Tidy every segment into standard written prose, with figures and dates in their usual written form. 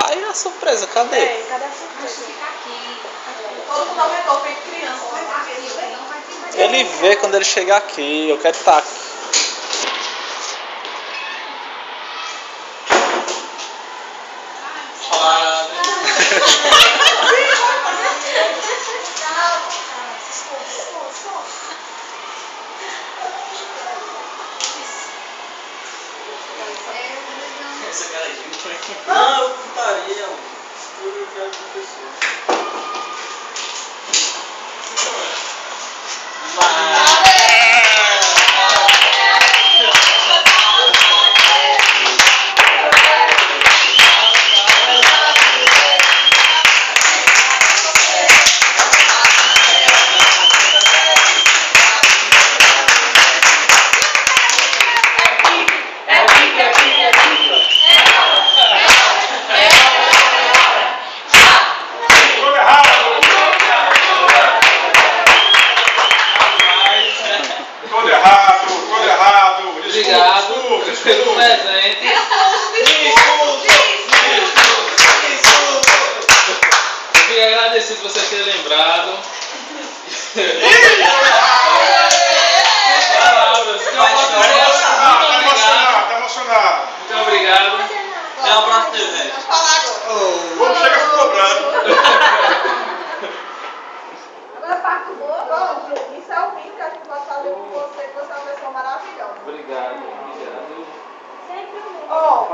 Aí a surpresa, cadê? Cadê a surpresa? Fica aqui. Todo mundo aumentou, feito criança. Ele vê quando ele chegar aqui, eu quero estar aqui. Essa cara de não, eu putaria, eu quero professor. Obrigado pelo presente. Eu fico agradecido por você ter lembrado. Palavras. Tá emocionado. Muito obrigado. É um abraço dele, velho. Vamos chegar se cobrando. Agora parte boa. Isso é o mínimo que a gente pode fazer por você, que você é uma pessoa maravilhosa. Obrigado. Ó,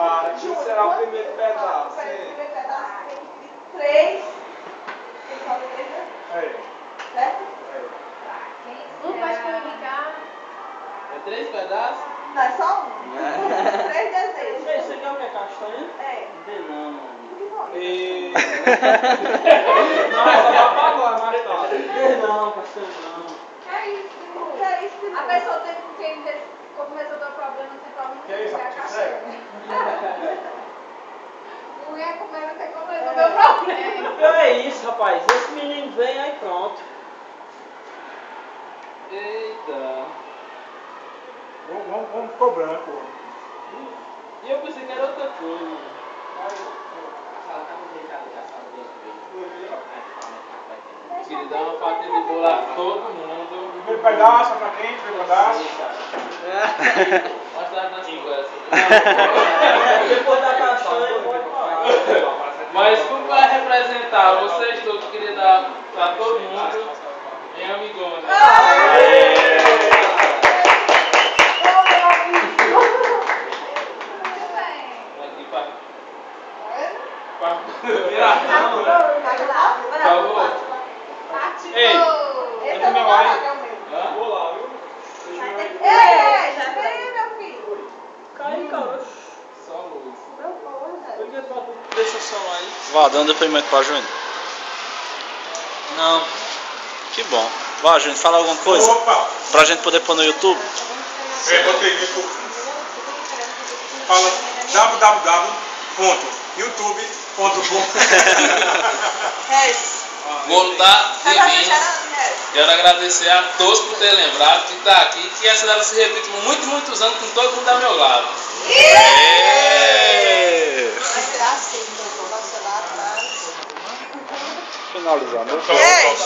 Júnior, será o primeiro pedaço? O primeiro pedaço tem 3. Tem que fazer 3, né? Certo? Pode comunicar. É 3 pedaços? Não, é só um. 3 desejos. Você quer o que? Castanha? É. Não, mano. E... Não, essa vai pra agora, mais tarde. Não, castanha não. Que é isso, Bruno? A pessoa tem que começou a ter problema, não tem problema. Que é isso? a Consegue? Mulher comer não tem como resolver o problema. É isso, rapaz. Esse menino vem aí pronto. Eita. Vamos cobrando, pô. E eu pensei que era outra coisa. Queria dar uma fatia de bolo a todo mundo. Primeiro pedaço pra quem? Primeiro pedaço. Mais tarde nas conversas. Depois da castanha, pode falar. Mas como vai representar vocês todos, queria dar pra todo mundo em amigona. Aqui pra virar. Por favor. Ei, Esse é o meu marido. hã? Vou lá, viu? Ei, já vem, meu filho. Cai, cara. Só luz. Deixa o som aí. Vá, dá um depoimento pra Júnior. Não. Que bom. Vá, Júnior, fala alguma coisa Opa! pra gente poder pôr no YouTube. Botei isso. Fala www.youtube.com. O bolo tá divino. Quero agradecer a todos por terem lembrado que tá aqui, que essa data se repite por muitos anos com todo mundo ao meu lado. Finalizando. Ei!